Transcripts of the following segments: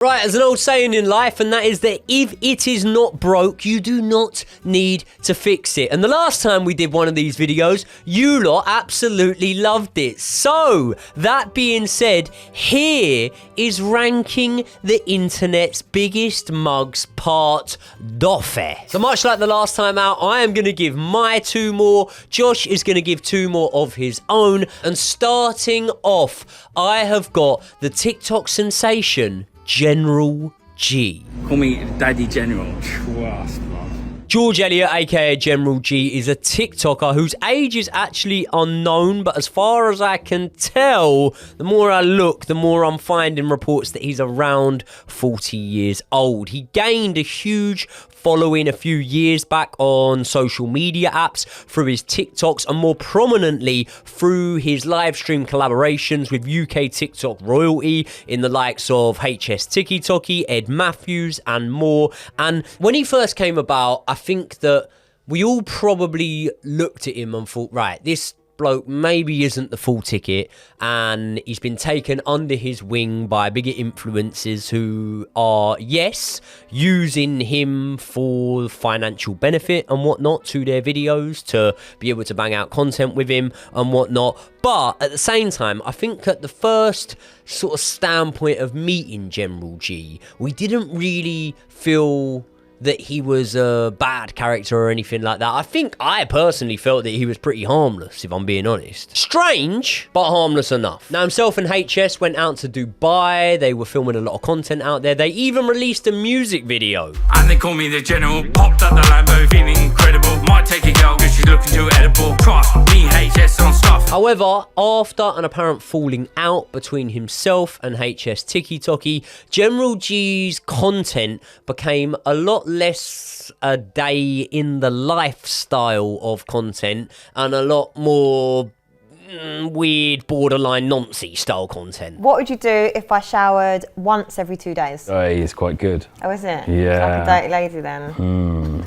Right, there's an old saying in life, and that is that if it is not broke, you do not need to fix it. And the last time we did one of these videos, you lot absolutely loved it. So, that being said, here is ranking the internet's biggest mugs part 2. So much like the last time out, I am going to give my 2 more. Josh is going to give 2 more of his own. And starting off, I have got the TikTok sensation, General G. Call me Daddy General. Trust, man. George Elliott, aka General G, is a TikToker whose age is actually unknown, but as far as I can tell, the more I look, the more I'm finding reports that he's around 40 years old. He gained a huge following a few years back on social media apps through his TikToks and more prominently through his live stream collaborations with UK TikTok royalty in the likes of HS TikToky, Ed Matthews and more. And when he first came about, I think that we all probably looked at him and thought, right, this bloke maybe isn't the full ticket, and he's been taken under his wing by bigger influencers who are, yes, using him for financial benefit and whatnot to their videos to be able to bang out content with him and whatnot. But at the same time, I think at the first sort of standpoint of meeting General G, we didn't really feel that he was a bad character or anything like that. I think I personally felt that he was pretty harmless, if I'm being honest. Strange, but harmless enough. Now, himself and HS went out to Dubai. They were filming a lot of content out there. They even released a music video. And they call me the General. Popped up the Lambo, feeling incredible. Might take a girl because she's looking too edible. Trust me, HS on stuff. However, after an apparent falling out between himself and HS TikToky, General G's content became a lot less a day in the lifestyle of content and a lot more weird, borderline noncy style content. What would you do if I showered once every 2 days? Oh, it's quite good. Oh, is it? Yeah. Like a dirty lady then.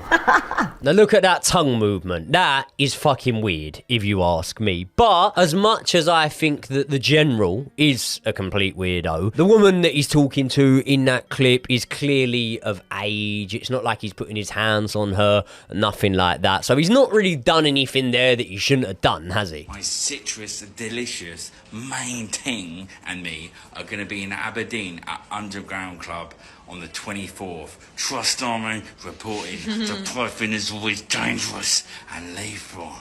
Now look at that tongue movement. That is fucking weird, if you ask me. But as much as I think that the General is a complete weirdo, the woman that he's talking to in that clip is clearly of age. It's not like he's putting his hands on her, nothing like that. So he's not really done anything there that he shouldn't have done, has he? My citrus delicious main thing and me are going to be in Aberdeen at Underground Club on the 24th. Trust Army reported the puffin is always dangerous and lethal.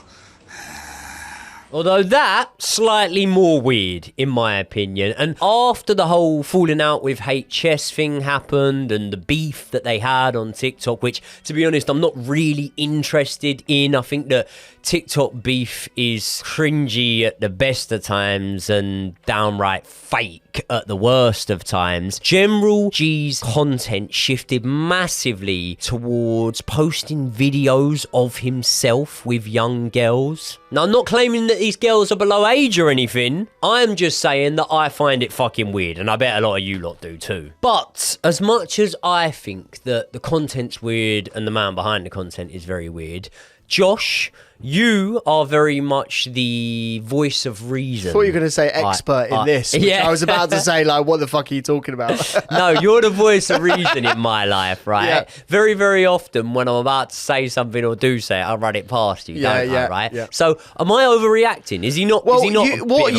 Although that, slightly more weird, in my opinion. And after the whole falling out with HS thing happened and the beef that they had on TikTok, which, to be honest, I'm not really interested in. I think that TikTok beef is cringy at the best of times and downright fake at the worst of times. General G's content shifted massively towards posting videos of himself with young girls. Now, I'm not claiming that these girls are below age or anything. I'm just saying that I find it fucking weird, and I bet a lot of you lot do too. But as much as I think that the content's weird and the man behind the content is very weird, Josh, you are very much the voice of reason. I thought you were going to say expert in this. Yeah. I was about to say, like, what the fuck are you talking about? No, you're the voice of reason in my life, right? Yeah. Very, very often when I'm about to say something or do say it, I run it past you, don't I, right? Yeah. So am I overreacting? Is he not, Well, is he not what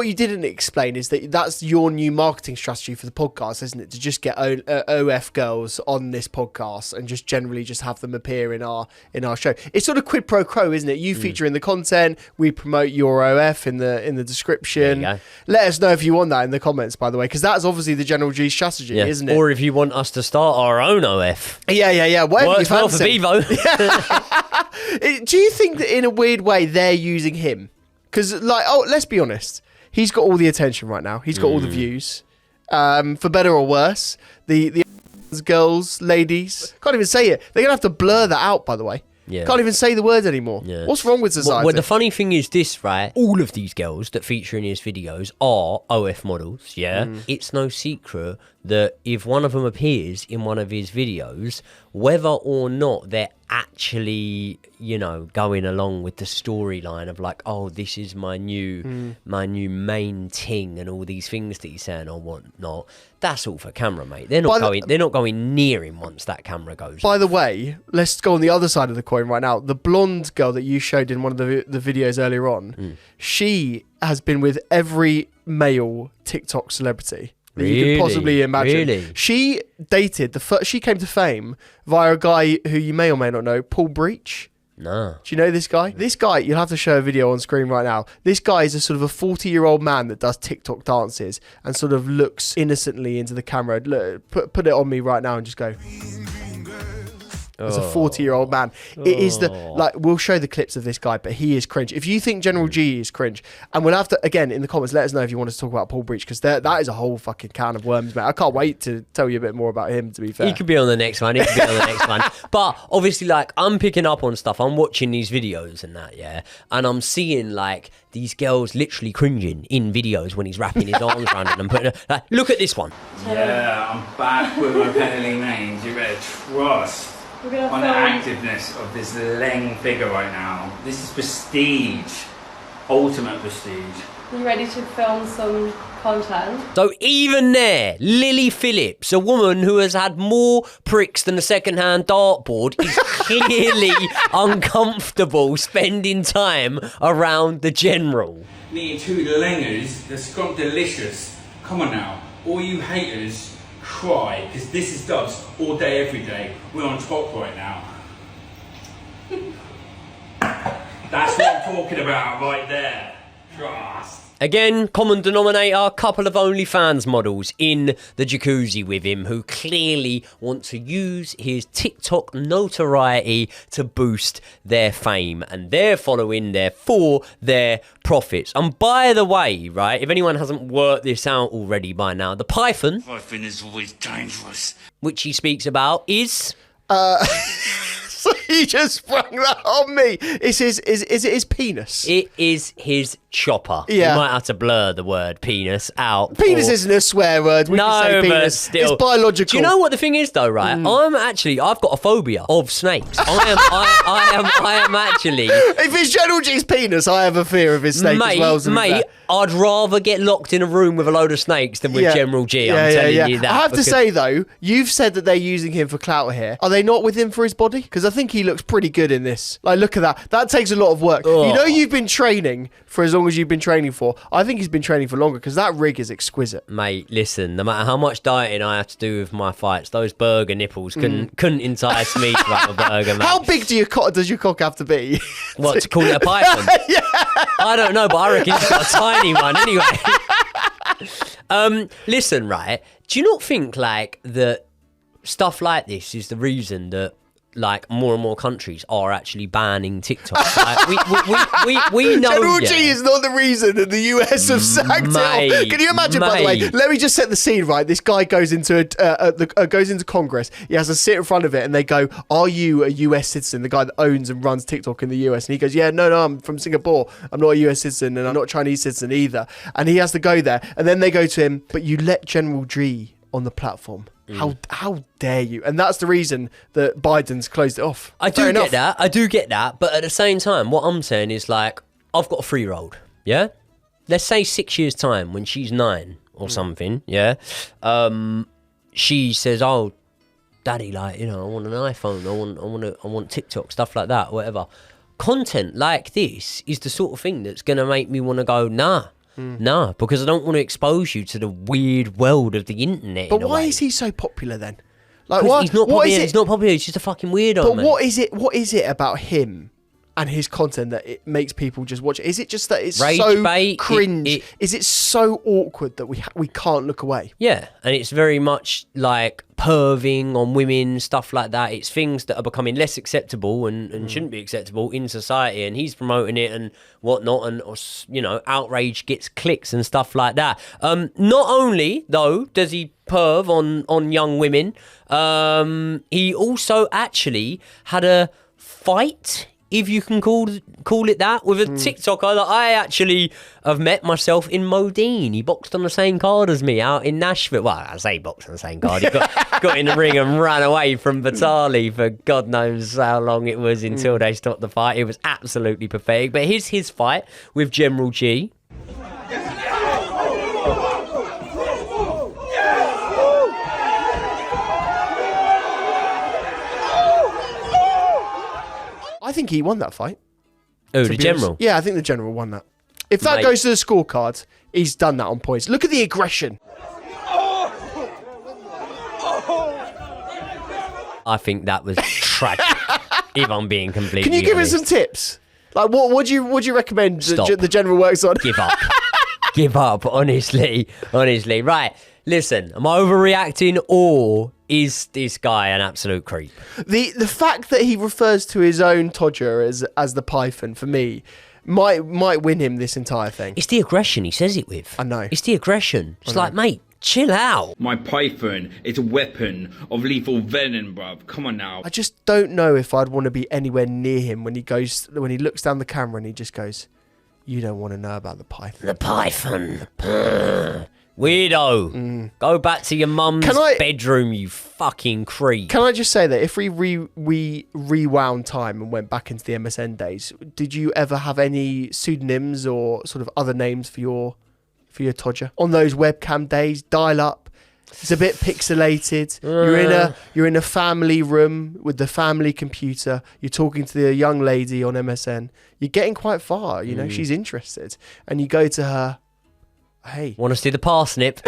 you didn't explain is that that's your new marketing strategy for the podcast, isn't it? To just get OF girls on this podcast and just generally just have them appear in our show. It's sort of quid pro quo, isn't it? You feature in the content, we promote your OF in the description. There you go. Let us know if you want that in the comments, by the way, because that's obviously the General G strategy, isn't it? Or if you want us to start our own OF. Yeah. Whatever Works you well for fancy. Bevo. Do you think that in a weird way they're using him? Because, like, let's be honest, he's got all the attention right now. He's got all the views. For better or worse, the girls, ladies, can't even say it. They're gonna have to blur that out, by the way. Yeah. Can't even say the word anymore. Yeah. What's wrong with society? Well, the funny thing is this, right? All of these girls that feature in his videos are OF models, yeah? It's no secret that if one of them appears in one of his videos, whether or not they're actually, you know, going along with the storyline of like, oh, this is my new main ting and all these things that he's saying or whatnot, that's all for camera, mate. They're not going near him once that camera goes. By the way, let's go on the other side of the coin right now. The blonde girl that you showed in one of the videos earlier on, she has been with every male TikTok celebrity that you could possibly imagine. Really? She dated she came to fame via a guy who you may or may not know, Paul Breach. No. Do you know this guy? This guy, you'll have to show a video on screen right now. This guy is a sort of a 40-year-old man that does TikTok dances and sort of looks innocently into the camera. Look, put it on me right now and just go. As a 40-year-old man, it is we'll show the clips of this guy, but he is cringe. If you think General G is cringe, and we'll have to, again, in the comments, let us know if you want us to talk about Paul Breach, because that is a whole fucking can of worms, mate. I can't wait to tell you a bit more about him, to be fair. He could be on the next one. But obviously, like, I'm picking up on stuff. I'm watching these videos and that, yeah, and I'm seeing, like, these girls literally cringing in videos when he's wrapping his arms around it and putting like, look at this one. Yeah, I'm back with my pedaling mains. You better trust on the activeness of this Leng figure right now. This is prestige, ultimate prestige. You ready to film some content? So even there, Lily Phillips, a woman who has had more pricks than a second-hand dartboard, is clearly uncomfortable spending time around the general. Need two Lengers, the Scrump Delicious. Come on now, all you haters, cry, because this is Dubs all day, every day. We're on top right now. That's what I'm talking about right there. Trust. Again, common denominator, couple of OnlyFans models in the jacuzzi with him who clearly want to use his TikTok notoriety to boost their fame and their following there for their profits. And by the way, right, if anyone hasn't worked this out already by now, the python is always dangerous. which he speaks about is... So he just sprung that on me. Is it his penis? It is his chopper. Yeah. You might have to blur the word penis out. Penis isn't a swear word. We can say penis. But still. It's biological. Do you know what the thing is though, right? I've got a phobia of snakes. I am actually... If it's General G's penis, I have a fear of his snake as well. Mate, I'd rather get locked in a room with a load of snakes than with General G. I'm telling you that. I have to say though, you've said that they're using him for clout here. Are they not with him for his body? Because I think he looks pretty good in this. Like, look at that. That takes a lot of work. Oh. You know you've been training for as long as you've been training for. I think he's been training for longer because that rig is exquisite. Mate, listen, no matter how much dieting I have to do with my fights, those burger nipples couldn't entice me to have a burger, mate. How big does your cock have to be? What, to call it a python? Yeah. I don't know, but I reckon it's got a tiny one anyway. Listen, right, do you not think, like, that stuff like this is the reason that, like, more and more countries are actually banning TikTok? Like, we know. General G is not the reason that the US have sacked it off. Can you imagine? By the way, let me just set the scene right. This guy goes into goes into Congress. He has to sit in front of it, and they go, "Are you a US citizen?" The guy that owns and runs TikTok in the US, and he goes, "Yeah, no, I'm from Singapore. I'm not a US citizen, and I'm not a Chinese citizen either." And he has to go there, and then they go to him, "But you let General G on the platform. How dare you?" And that's the reason that Biden's closed it off. I do get that. But at the same time, what I'm saying is, like, I've got a 3-year-old, yeah? Let's say 6 years' time when she's 9 or something, yeah? She says, "Oh, Daddy, like, you know, I want an iPhone. I want TikTok, stuff like that, whatever." Content like this is the sort of thing that's going to make me want to go, nah, because I don't want to expose you to the weird world of the internet. But why is he so popular then? Like, he's not popular. He's not popular. He's just a fucking weirdo. But man. what is it about him and his content that it makes people just watch it? Is it just that it's Rage so bait, cringe? Is it so awkward that we can't look away? Yeah, and it's very much like perving on women, stuff like that. It's things that are becoming less acceptable and shouldn't be acceptable in society, and he's promoting it and whatnot, and, you know, outrage gets clicks and stuff like that. Not only though does he perv on young women, he also actually had a fight if you can call it that, with a TikToker that I actually have met myself in Modine. He boxed on the same card as me out in Nashville. Well, I say boxed on the same card. He got in the ring and ran away from Vitali for God knows how long it was until they stopped the fight. It was absolutely pathetic. But here's his fight with General G. I think he won that fight. Oh, the General? Yeah, I think the General won that. If that Mate. goes to the scorecard, he's done that on points. Look at the aggression. I think that was tragic, if I'm being completely Can you give us honest. some tips? Like, what do you recommend Stop. the General works on? Give up. Give up, honestly. Right, listen, am I overreacting or is this guy an absolute creep? The fact that he refers to his own Todger as the Python, for me, might win him this entire thing. It's the aggression he says it with. I know. It's the aggression. It's like, mate, chill out. My python is a weapon of lethal venom, bruv. Come on now. I just don't know if I'd want to be anywhere near him when he looks down the camera and he just goes, "You don't want to know about the Python." The Python. Weirdo. Go back to your mum's Can I- bedroom, you fucking creep. Can I just say that if we rewound time and went back into the MSN days, did you ever have any pseudonyms or sort of other names for your Todger on those webcam days? Dial up. It's a bit pixelated. You're in a family room with the family computer. You're talking to the young lady on MSN. You're getting quite far. You know, she's interested, and you go to her. Hey, Want to see the parsnip?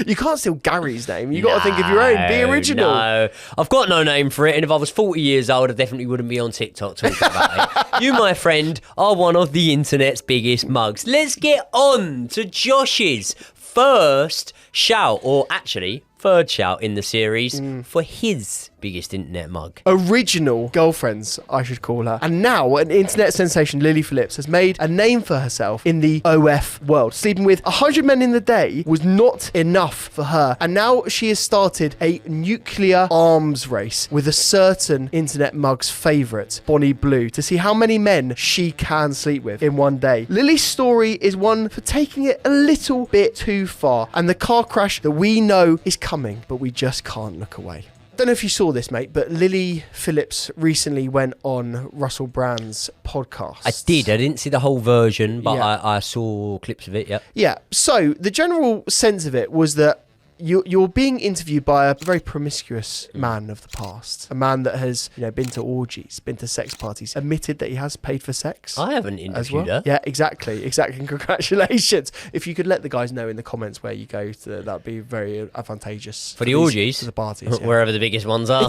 you can't steal Gary's name. You got to think of your own. Be original. No, I've got no name for it, and if I was 40 years old, I definitely wouldn't be on TikTok talking about it. You, my friend, are one of the internet's biggest mugs. Let's get on to Josh's first shout, or actually third shout in the series for his biggest internet mug. Original girlfriends, I should call her. And now an internet sensation, Lily Phillips, has made a name for herself in the OF world. Sleeping with 100 men in the day was not enough for her. And now she has started a nuclear arms race with a certain internet mug's favourite, Bonnie Blue, to see how many men she can sleep with in one day. Lily's story is one for taking it a little bit too far. And the car crash that we know is coming, but we just can't look away. Don't know if you saw this, mate, but Lily Phillips recently went on Russell Brand's podcast. I did. I didn't see the whole version, but Yeah. I saw clips of it, yeah. Yeah, so the general sense of it was that you're being interviewed by a very promiscuous man of the past, a man that has been to orgies, been to sex parties, admitted that he has paid for sex. I haven't As well. interviewed her. Yeah, exactly. Congratulations. If you could let the guys know in the comments where you go, that'd be very advantageous For the orgies? for the parties. Yeah. Wherever the biggest ones are.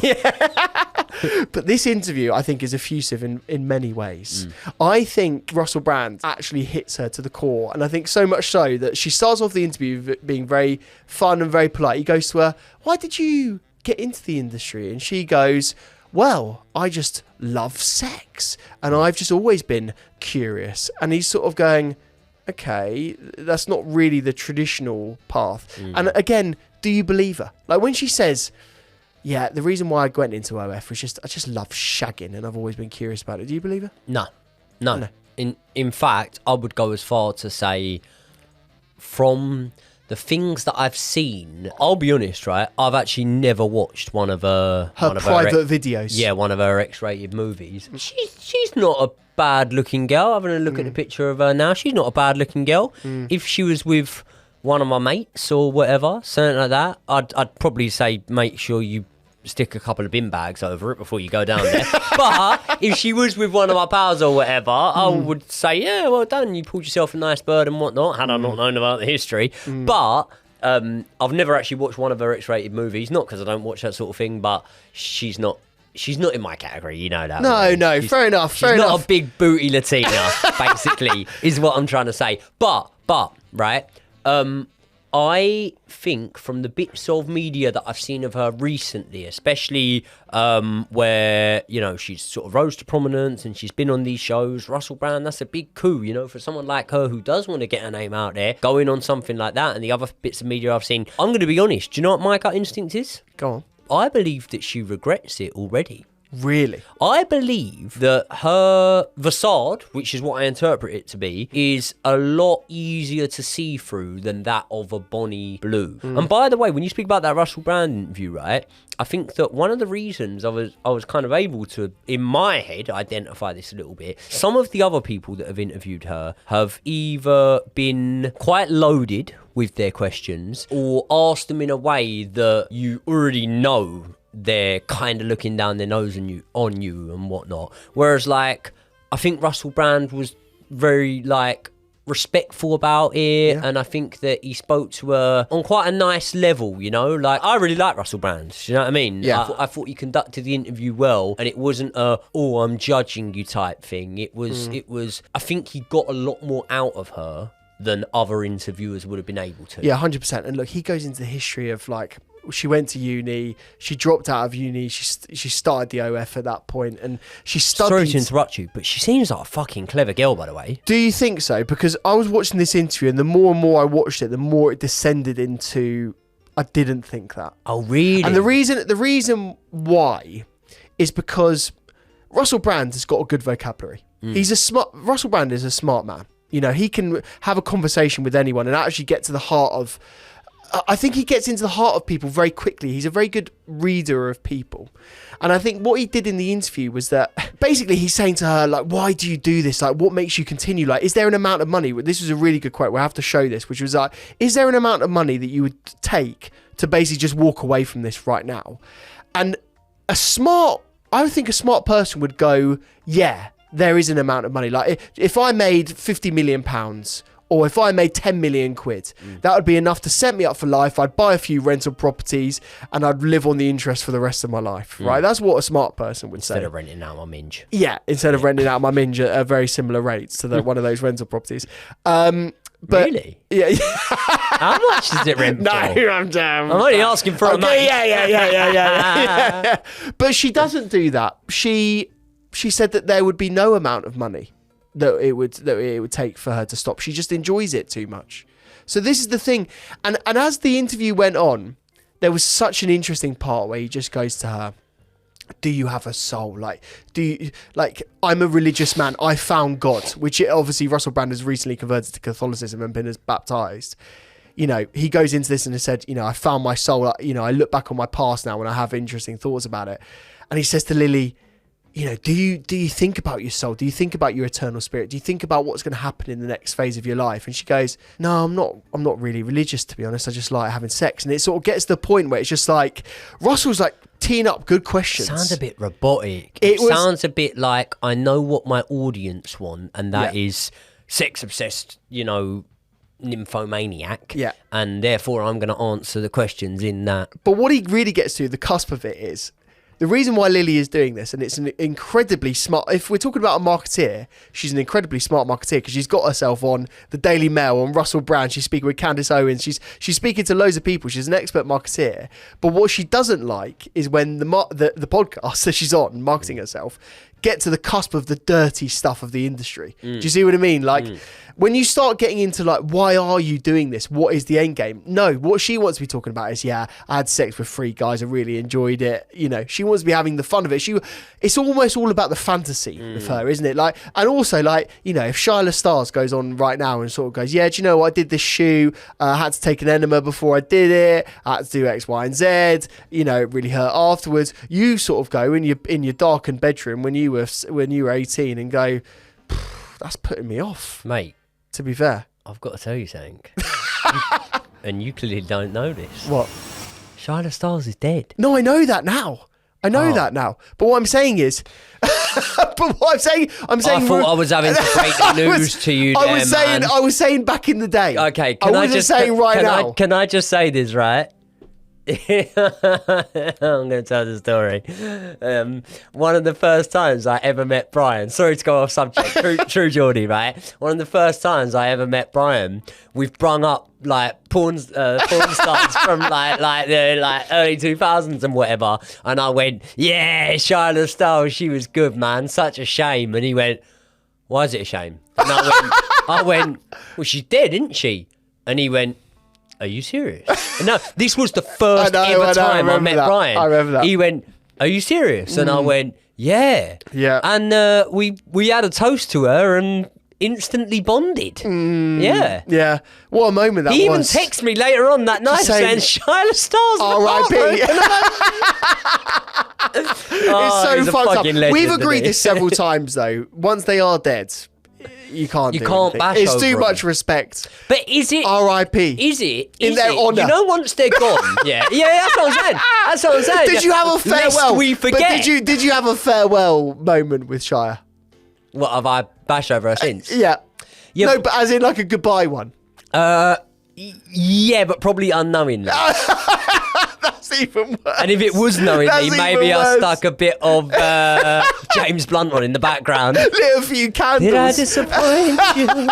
But this interview, I think, is effusive in many ways. I think Russell Brand actually hits her to the core, and I think so much so that she starts off the interview being very fun and very polite. He goes to her, "Why did you get into the industry?" And she goes, "Well, I just love sex, and I've just always been curious." And he's sort of going, "Okay, that's not really the traditional path." And again, do you believe her? Like when she says, "Yeah, the reason why I went into OF was I just love shagging and I've always been curious about it." Do you believe her? No. No. In fact, I would go as far to say, from the things that I've seen, I'll be honest, right? I've actually never watched one of her private videos. Yeah, one of her X-rated movies. She's not a bad-looking girl. Having a look at the picture of her now, she's not a bad-looking girl. If she was with one of my mates or whatever, something like that, I'd probably say make sure you stick a couple of bin bags over it before you go down there. But if she was with one of my pals or whatever, I would say, yeah, well done, you pulled yourself a nice bird and whatnot, had I not known about the history. But I've never actually watched one of her X-rated movies, not because I don't watch that sort of thing, but she's not in my category, you know that. No, right? fair enough. She's not a big booty Latina, basically, is what I'm trying to say. But right, I think from the bits of media that I've seen of her recently, especially where, she's sort of rose to prominence and she's been on these shows, Russell Brand, that's a big coup, for someone like her who does want to get her name out there, going on something like that, and the other bits of media I've seen. I'm going to be honest, do you know what my gut instinct is? Go on. I believe that she regrets it already. Really? I believe that her facade, which is what I interpret it to be, is a lot easier to see through than that of a Bonnie Blue. And by the way, when you speak about that Russell Brand interview, right, I think that one of the reasons I was kind of able to, in my head, identify this a little bit, some of the other people that have interviewed her have either been quite loaded with their questions or asked them in a way that you already know they're kind of looking down their nose on you and whatnot. Whereas, like, I think Russell Brand was very, like, respectful about it, and I think that he spoke to her on quite a nice level, you know? Like, I really like Russell Brand, do you know what I mean? Yeah. I thought he conducted the interview well, and it wasn't a, oh, I'm judging you type thing. It was, I think he got a lot more out of her than other interviewers would have been able to. Yeah, 100%. And look, he goes into the history of, like, she went to uni, she dropped out of uni, she started the OF at that point, and she studied... Sorry to interrupt you, but she seems like a fucking clever girl, by the way. Do you think so? Because I was watching this interview, and the more and more I watched it, the more it descended into, I didn't think that. Oh, really? And the reason why is because Russell Brand has got a good vocabulary. Russell Brand is a smart man. You know, he can have a conversation with anyone and actually get to the heart of... I think he gets into the heart of people very quickly. He's a very good reader of people. And I think what he did in the interview was that basically he's saying to her, like, why do you do this? Like, what makes you continue? Like, is there an amount of money? This was a really good quote. We'll have to show this, which was like, is there an amount of money that you would take to basically just walk away from this right now? And I would think a smart person would go, yeah, there is an amount of money. Like, if I made £50 million, or if I made 10 million quid, that would be enough to set me up for life. I'd buy a few rental properties and I'd live on the interest for the rest of my life, right? That's what a smart person would say. Instead of renting out my minge. Yeah, instead of renting out my minge at very similar rates to one of those rental properties. But Really? Yeah. How much does it rent for? No, I'm damn. I'm only asking for a mate. Yeah. But she doesn't do that. She said that there would be no amount of money that it would take for her to stop. She just enjoys it too much. So this is the thing. And as the interview went on, there was such an interesting part where he just goes to her, do you have a soul? Like, I'm a religious man. I found God, which obviously Russell Brand has recently converted to Catholicism and been as baptized. You know, he goes into this and has said, you know, I found my soul. You know, I look back on my past now and I have interesting thoughts about it. And he says to Lily, you know, do you think about your soul? Do you think about your eternal spirit? Do you think about what's going to happen in the next phase of your life? And she goes, no, I'm not really religious, to be honest. I just like having sex. And it sort of gets to the point where it's just like, Russell's like teeing up good questions. Sounds a bit robotic. It sounds a bit like I know what my audience want, and that is sex obsessed, you know, nymphomaniac. Yeah. And therefore I'm going to answer the questions in that. But what he really gets to, the cusp of it is, the reason why Lily is doing this, and it's an incredibly smart... If we're talking about a marketeer, she's an incredibly smart marketeer because she's got herself on the Daily Mail, on Russell Brand. She's speaking with Candace Owens. She's speaking to loads of people. She's an expert marketeer. But what she doesn't like is when the podcast that she's on, marketing herself, get to the cusp of the dirty stuff of the industry. Do you see what I mean? Like, when you start getting into, like, why are you doing this? What is the end game? No, what she wants to be talking about is, I had sex with 3 guys. I really enjoyed it. You know, she wants to be having the fun of it. It's almost all about the fantasy with her, isn't it? Like, and also, like, you know, if Shyla Stars goes on right now and sort of goes, yeah, do you know what? I did this shoe. I had to take an enema before I did it. I had to do X, Y, and Z. You know, it really hurt afterwards. You sort of go in your darkened bedroom when you were 18 and go, that's putting me off, Mate. To be fair, I've got to tell you something. And you clearly don't know this. What? Shyla Stars is dead. No, I know that now. That now. But what I'm saying is, I'm saying. I thought I was having to break the news to you. I was saying back in the day. Okay, Can I just say this, right? I'm going to tell the story. One of the first times I ever met Brian, sorry to go off subject, true Geordie, right? One of the first times I ever met Brian, we've brung up like porn stars from like the early 2000s and whatever, and I went, yeah, Shyla Stars, she was good, man, such a shame. And he went, why is it a shame? And I went, well, she's dead, isn't she? And he went, are you serious? No, this was the first ever time I met Brian. I remember that. He went, are you serious? And I went, Yeah. Yeah. And we had a toast to her and instantly bonded. Yeah. Yeah. What a moment that He even was. texted me later on that night saying, Shyla Starr's R.I.P. It's so he's a fucked up. fucking legend, We've isn't agreed he? this several times, though. Once they are dead, you can't. You do can't anything. bash It's over too them. much respect. But is it... R.I.P. Is it? In Is their it? honour. You know, once they're gone. Yeah, that's what I'm saying. That's what I'm saying. Did you have a farewell? Lest we forget. But did you have a farewell moment with Shire? What, have I bashed over her since? Yeah. Yeah, No, but as in like a goodbye one. Yeah, but probably unknowingly. That's even worse. And if it was knowingly, That's maybe even I worse. stuck a bit of James Blunt on in the background. Lit a few candles. Did I disappoint you?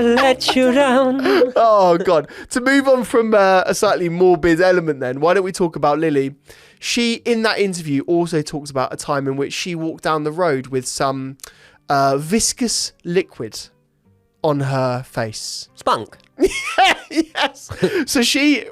Let you down? Oh, God. To move on from a slightly morbid element then, why don't we talk about Lily? She, in that interview, also talks about a time in which she walked down the road with some viscous liquid on her face. Spunk. Yes. So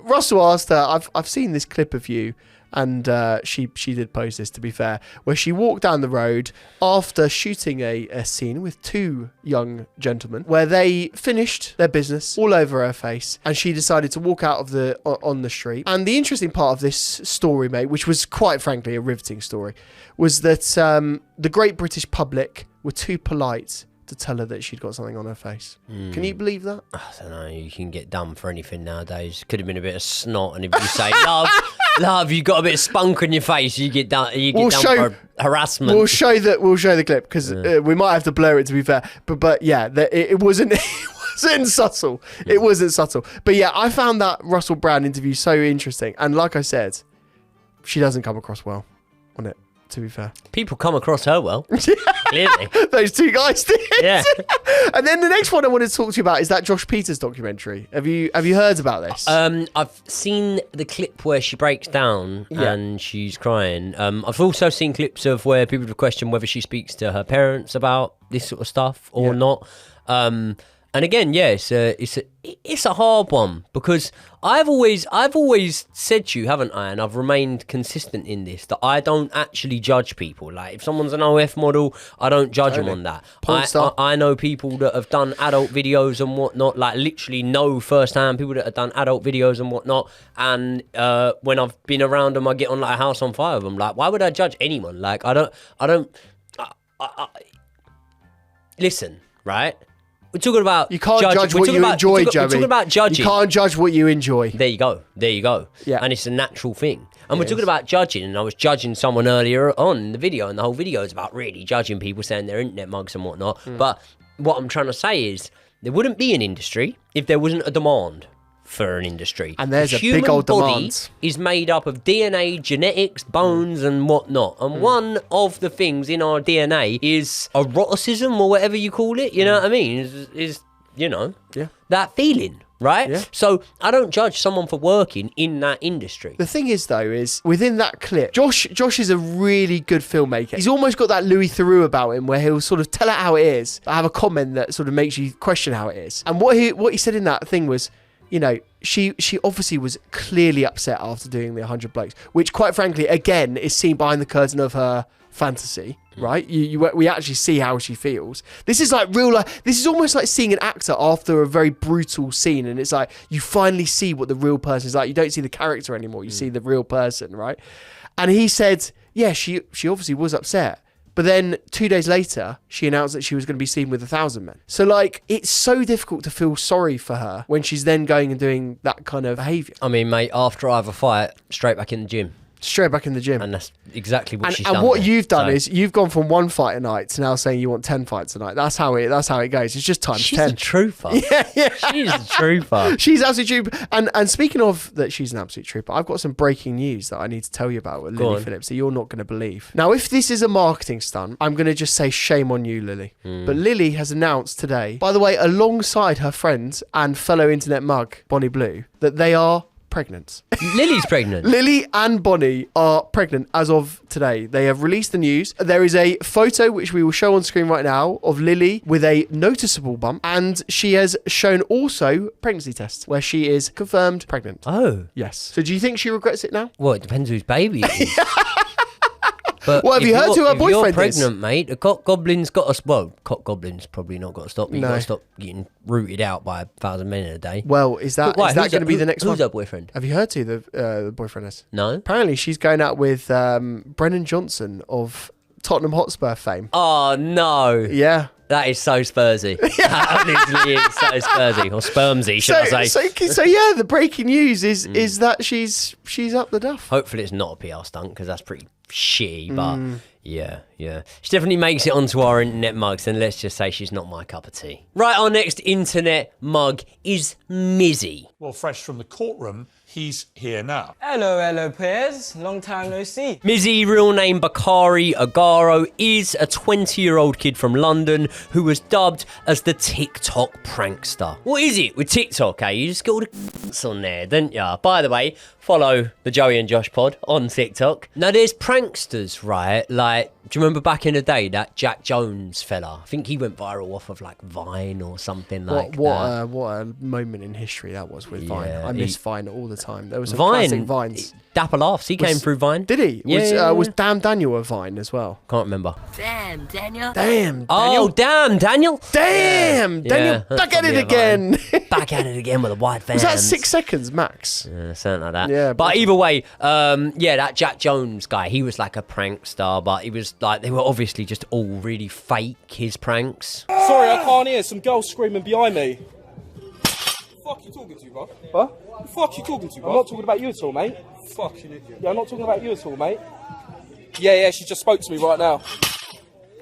Russell asked her, I've seen this clip of you, and she did post this, to be fair, where she walked down the road after shooting a scene with two young gentlemen where they finished their business all over her face, and she decided to walk out of on the street. And the interesting part of this story, mate, which was quite frankly a riveting story, was that the great British public were too polite to tell her that she'd got something on her face. Can you believe that? I don't know. You can get done for anything nowadays. Could have been a bit of snot, and if you say love, you got a bit of spunk on your face, you get done. You get done for harassment. We'll show the clip because we might have to blur it, to be fair. But yeah, it wasn't. It wasn't subtle. It wasn't subtle. But yeah, I found that Russell Brand interview so interesting, and like I said, she doesn't come across well on it, to be fair. People come across her well. Clearly. Those two guys did. Yeah. And then the next one I wanted to talk to you about is that Josh Peters documentary. Have you heard about this? I've seen the clip where she breaks down and she's crying. I've also seen clips of where people have questioned whether she speaks to her parents about this sort of stuff or not. And again, yeah, it's a hard one because I've always said to you, haven't I? And I've remained consistent in this, that I don't actually judge people. Like if someone's an OF model, I don't judge them on that. I know people that have done adult videos and whatnot, like literally know firsthand people that have done adult videos and whatnot. And when I've been around them, I get on like a house on fire with them. Like, why would I judge anyone? Like, I don't. Listen, right? We're talking about you can't judge what you enjoy, Joey. We're talking about judging. You can't judge what you enjoy. There you go. Yeah. And it's a natural thing. And we're talking about judging, and I was judging someone earlier on in the video, and the whole video is about really judging people, saying they're internet mugs and whatnot. But what I'm trying to say is there wouldn't be an industry if there wasn't a demand for an industry. And there's the a big old human body demand. is made up of DNA, genetics, bones, and whatnot. And one of the things in our DNA is eroticism, or whatever you call it. You know what I mean? Is you know, that feeling, right? Yeah. So I don't judge someone for working in that industry. The thing is, though, is within that clip, Josh is a really good filmmaker. He's almost got that Louis Theroux about him, where he'll sort of tell it how it is, but have a comment that sort of makes you question how it is. And what he said in that thing was, you know, she obviously was clearly upset after doing the 100 blokes, which, quite frankly, again, is seen behind the curtain of her fantasy, right? We actually see how she feels. This is like real life. This is almost like seeing an actor after a very brutal scene, and it's like you finally see what the real person is like. You don't see the character anymore. You see the real person, right? And he said, yeah, she obviously was upset. But then 2 days later, she announced that she was going to be seen with 1,000 men. So, like, it's so difficult to feel sorry for her when she's then going and doing that kind of behaviour. I mean, mate, after I have a fight, straight back in the gym. Straight back in the gym. And that's exactly what she's done. And what there. you've done is you've gone from one fight a night to now saying you want 10 fights a night. That's how it goes. It's just times 10. She's a trooper. Yeah. She's a trooper. She's absolutely trooper. And speaking of that, she's an absolute trooper. I've got some breaking news that I need to tell you about with Lily Phillips that you're not going to believe. Now, if this is a marketing stunt, I'm going to just say shame on you, Lily. But Lily has announced today, by the way, alongside her friend and fellow internet mug, Bonnie Blue, that they are pregnant. Lily's pregnant. Lily and Bonnie are pregnant as of today. They have released the news. There is a photo which we will show on screen right now of Lily with a noticeable bump, and she has shown also pregnancy tests where she is confirmed pregnant. Oh. Yes. So do you think she regrets it now? Well, it depends whose baby it is. But What, have you heard who her if you're boyfriend is? pregnant, mate, the cock goblin's got us. Well, cock goblin's probably not got to stop. You No. got to stop getting rooted out by 1,000 men in a day. Well, is that But why? going to be the next one? Who's her boyfriend? Have you heard who the boyfriend is? No. Apparently, she's going out with Brennan Johnson of Tottenham Hotspur fame. Oh no. Yeah. That is so Spursy. That literally is so Spursy. Or Spermsy, should I say. So yeah, the breaking news is that she's up the duff. Hopefully it's not a PR stunt, because that's pretty shitty, but yeah. She definitely makes it onto our internet mugs, and let's just say she's not my cup of tea. Right, our next internet mug is Mizzy. Well, fresh from the courtroom, he's here now. Hello, peers. Long time no see. Mizzy, real name Bakari Agaro, is a 20-year-old kid from London who was dubbed as the TikTok prankster. What is it with TikTok, eh? You just got all the on there, don't ya? By the way, follow the Joey and Josh pod on TikTok. Now, there's pranksters, right? Like, do you remember back in the day, that Jack Jones fella? I think he went viral off of, like, Vine or something like that. What a moment in history that was with Vine. Yeah, I miss Vine all the time. There was some Vine, classic Vines. Dapper Laughs, he came through Vine. Did he? Yeah. Was Damn Daniel a Vine as well? Can't remember. Damn, Oh, Daniel. damn, Daniel. Damn, Daniel. that's Back at it probably a again. Back at it again with a wide fan. Was that 6 seconds max? Something like that. Yeah, but either way, that Jack Jones guy, he was like a prankster, but he was like, they were obviously just all really fake, his pranks. Sorry, I can't hear. Some girl screaming behind me. Fuck you talking to, bro? What? Fuck you talking to, bro? I'm not talking about you at all, mate. Fucking idiot. Yeah, I'm not talking about you at all, mate. Yeah, she just spoke to me right now.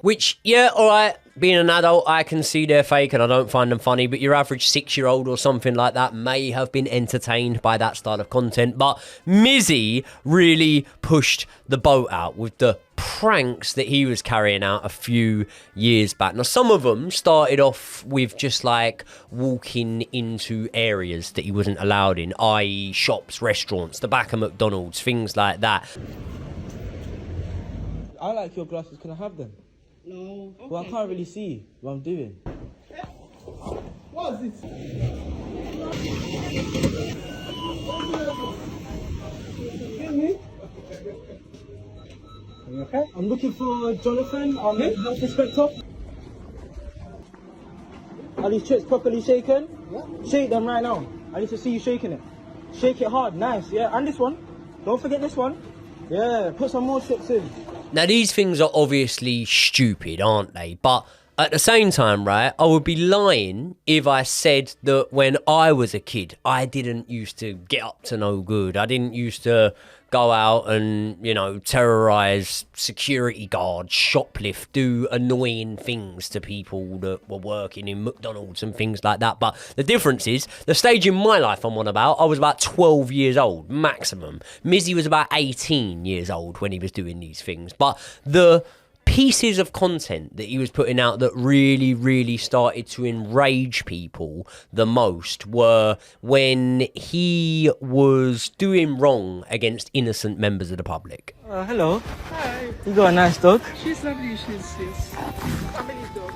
Which, yeah, all right, being an adult, I can see they're fake and I don't find them funny, but your average 6-year-old or something like that may have been entertained by that style of content. But Mizzy really pushed the boat out with the pranks that he was carrying out a few years back. Now, some of them started off with just like walking into areas that he wasn't allowed in, i.e. shops, restaurants, the back of McDonald's, things like that. I like your glasses. Can I have them? No. Okay. Well, I can't really see what I'm doing. What is this? Okay. I'm looking for Jonathan. I'm health inspector. Are these chips properly shaken? Yeah. Shake them right now. I need to see you shaking it. Shake it hard. Nice. Yeah. And this one. Don't forget this one. Yeah. Put some more chips in. Now, these things are obviously stupid, aren't they? But at the same time, right, I would be lying if I said that when I was a kid, I didn't used to get up to no good. I didn't used to go out and, terrorise security guards, shoplift, do annoying things to people that were working in McDonald's and things like that. But the difference is, the stage in my life I'm on about, I was about 12 years old, maximum. Mizzy was about 18 years old when he was doing these things. But the pieces of content that he was putting out that really, really started to enrage people the most were when he was doing wrong against innocent members of the public. Hello. Hi. You got a nice dog. She's lovely, she's family dog.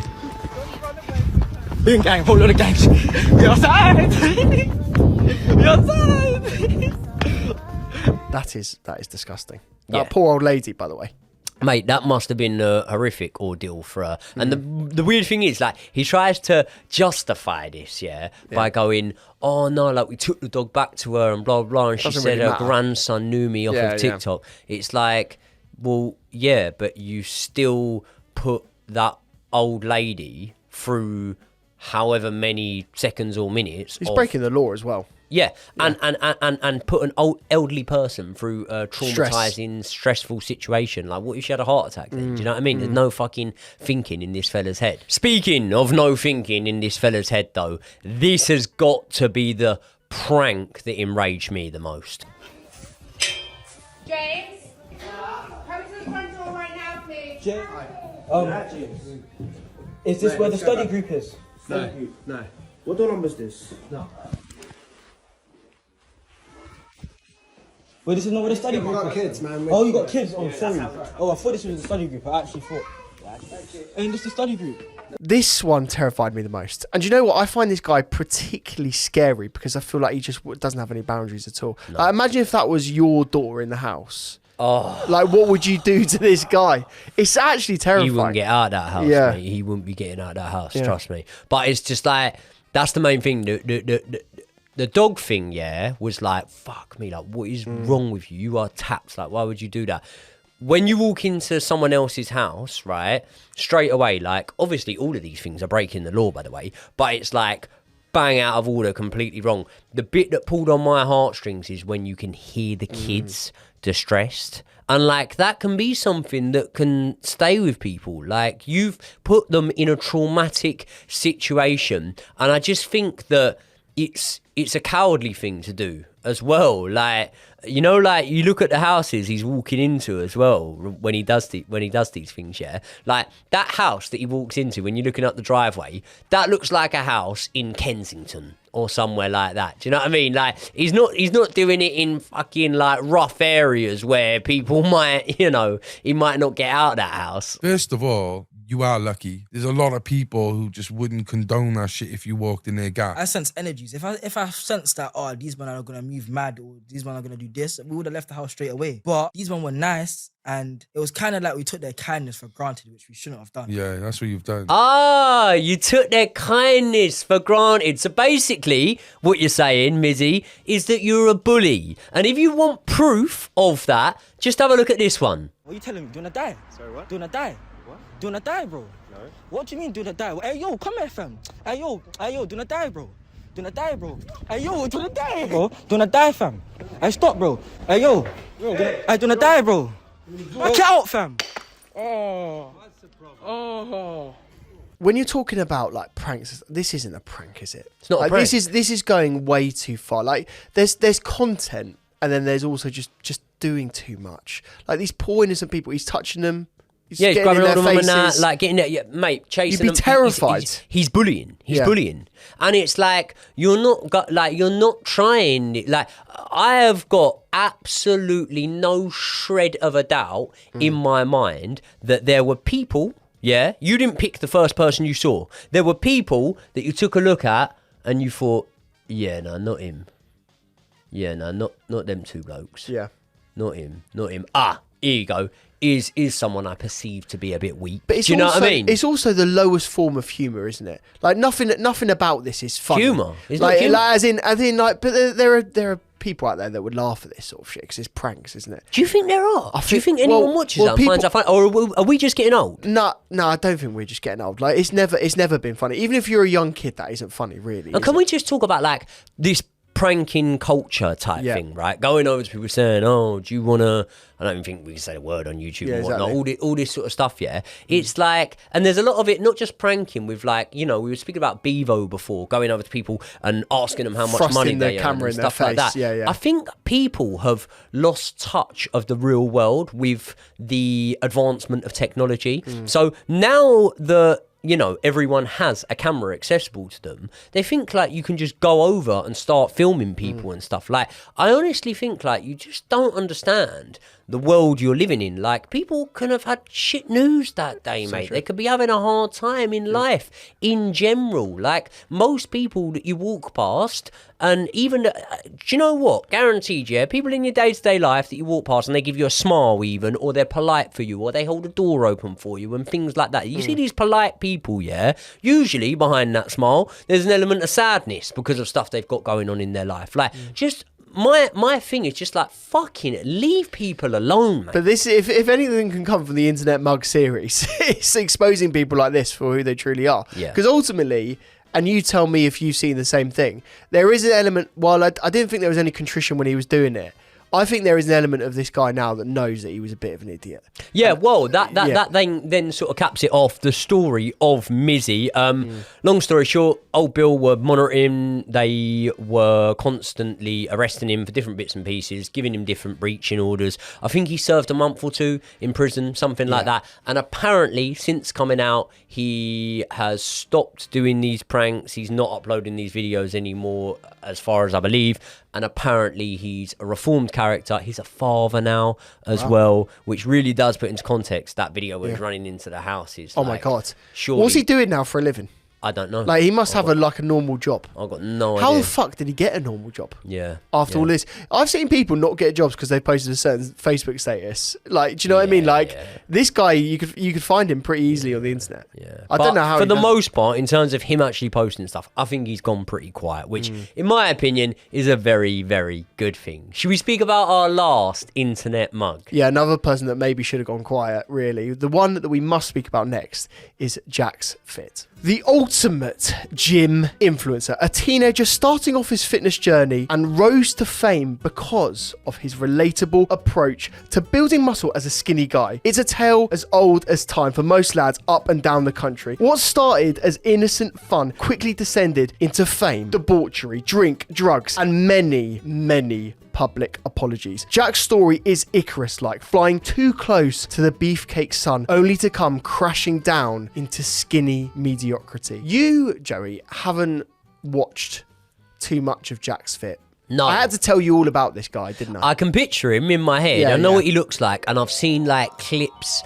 Boom gang, whole lot of gangs. We outside. We outside. That is disgusting. Yeah. That poor old lady, by the way. Mate, that must have been a horrific ordeal for her. And the weird thing is, like, he tries to justify this, by going, oh, no, like, we took the dog back to her and blah, blah, and she Doesn't said really her matter. grandson knew me off of TikTok. It's like, well, yeah, but you still put that old lady through however many seconds or minutes. He's breaking the law as well. Yeah, and put an old elderly person through a traumatizing, stressful situation. Like, what if she had a heart attack then? Do you know what I mean? There's no fucking thinking in this fella's head. Speaking of no thinking in this fella's head, though, this has got to be the prank that enraged me the most. James? Come to the front door right now, please. James. Is this where the study group is? No. What door number is this? No. Wait, this is not where the study group is? I've got kids, man. Oh, you got kids? Oh, sorry. Oh, I thought this was the study group. I actually thought. Ain't this the study group? This one terrified me the most. And you know what? I find this guy particularly scary because I feel like he just doesn't have any boundaries at all. No. Imagine if that was your daughter in the house Oh, Like, what would you do to this guy? It's actually terrifying. he wouldn't get out of that house, Yeah. mate. He wouldn't be getting out of that house, trust me. But it's just like, that's the main thing. The dog thing, yeah, was like, fuck me, like, what is wrong with you? You are tapped. Like, why would you do that? When you walk into someone else's house, right, straight away, like, obviously all of these things are breaking the law, by the way, but it's like, bang out of order, completely wrong. The bit that pulled on my heartstrings is when you can hear the kids distressed. And like, that can be something that can stay with people. Like, you've put them in a traumatic situation. And I just think that it's a cowardly thing to do as well. Like, you know, like, you look at the houses he's walking into as well when he does these things, yeah. Like, that house that he walks into when you're looking up the driveway, that looks like a house in Kensington or somewhere like that. Do you know what I mean? Like, he's not doing it in fucking like rough areas where people might, you know, he might not get out of that house. First of all, you are lucky. There's a lot of people who just wouldn't condone that shit if you walked in their gap. I sense energies. If I sense that, oh, these men are gonna move mad or these men are gonna do this, we would have left the house straight away. But these men were nice, and it was kind of like we took their kindness for granted, which we shouldn't have done. Yeah, that's what you've done. Ah, you took their kindness for granted. So basically, what you're saying, Mizzy, is that you're a bully. And if you want proof of that, just have a look at this one. What are you telling me? Do you wanna die? Sorry, what? Do you wanna die? What? Do you wanna die, bro? No. What do you mean, do you wanna die? Hey, yo, come here, fam. Hey, yo, do you wanna die, bro? Do you wanna die, bro? Hey, yo, do you wanna die, bro? Do you wanna die, fam? Hey, stop, bro. Hey, yo. Do you wanna die, bro? Back it out, fam. Oh. What's the problem? Oh. When you're talking about like pranks, this isn't a prank, is it? It's not a like, prank. This is going way too far. Like, there's content, and then there's also just doing too much. Like, these poor innocent people, he's touching them. He's getting grabbing in all their of them and that, faces. like getting it, mate, chasing You'd be them. terrified. He's bullying. He's bullying, and it's like you're not trying. Like, I have got absolutely no shred of a doubt in my mind that there were people. Yeah, you didn't pick the first person you saw. There were people that you took a look at and you thought, yeah, no, not him. Yeah, no, not them two blokes. Yeah. Not him. Ah, here you go. Is someone I perceive to be a bit weak. But it's Do you know also, what I mean? It's also the lowest form of humour, isn't it? Like, nothing about this is funny. Humour? It's like, not humour. like, as in, like, but there are people out there that would laugh at this sort of shit because it's pranks, isn't it? Do you think there are? Do you think well- anyone watches well, that and people- finds that funny? Or are we just getting old? No, I don't think we're just getting old. Like, it's never been funny. Even if you're a young kid, that isn't funny, really. And can we just talk about like this pranking culture type thing, right? Going over to people saying, oh, do you want to... I don't even think we can say the word on YouTube and whatnot. exactly. All this sort of stuff, yeah? It's like... And there's a lot of it, not just pranking with like, you know, we were speaking about Bevo before, going over to people and asking them how much Thrusting money the they earn camera and in their stuff like that. face. Yeah. I think people have lost touch of the real world with the advancement of technology. So now you know, everyone has a camera accessible to them. They think like you can just go over and start filming people and stuff. Like, I honestly think like you just don't understand the world you're living in. Like, people can have had shit news that day, mate. They could be having a hard time in life in general. Like, most people that you walk past, and even, do you know what? Guaranteed, yeah, people in your day-to-day life that you walk past and they give you a smile even, or they're polite for you, or they hold a door open for you and things like that. You see these polite people, yeah? Usually behind that smile, there's an element of sadness because of stuff they've got going on in their life. Like, just... My thing is just like, fucking leave people alone, man. But this, if anything can come from the Internet Mug series, it's exposing people like this for who they truly are. Yeah. Because ultimately, and you tell me if you've seen the same thing, there is an element, while I didn't think there was any contrition when he was doing it, I think there is an element of this guy now that knows that he was a bit of an idiot. Yeah, well, that then sort of caps it off, the story of Mizzy. Long story short, old Bill were monitoring. They were constantly arresting him for different bits and pieces, giving him different breaching orders. I think he served a month or two in prison, something like that. And apparently, since coming out, he has stopped doing these pranks. He's not uploading these videos anymore, as far as I believe. And apparently he's a reformed character. He's a father now as well, which really does put into context that video where he's running into the houses. Oh my God. Surely, What's he doing now for a living? I don't know. Like, he must have a normal job. I've got no idea. How the fuck did he get a normal job? Yeah. After all this, I've seen people not get jobs because they posted a certain Facebook status. Like, do you know what I mean? Like, this guy, you could find him pretty easily on the internet. Yeah. I don't know how. For the most part, in terms of him actually posting stuff, I think he's gone pretty quiet, which, in my opinion, is a very, very good thing. Should we speak about our last internet mug? Yeah, another person that maybe should have gone quiet, really. The one that we must speak about next is JacksFit. The ultimate gym influencer, a teenager starting off his fitness journey and rose to fame because of his relatable approach to building muscle as a skinny guy. It's a tale as old as time for most lads up and down the country. What started as innocent fun quickly descended into fame, debauchery, drink, drugs, and many, many public apologies. Jack's story is Icarus-like, flying too close to the beefcake sun, only to come crashing down into skinny mediocrity. You, Joey, haven't watched too much of JacksFit. No. I had to tell you all about this guy, didn't I? I can picture him in my head. I know what he looks like, and I've seen like clips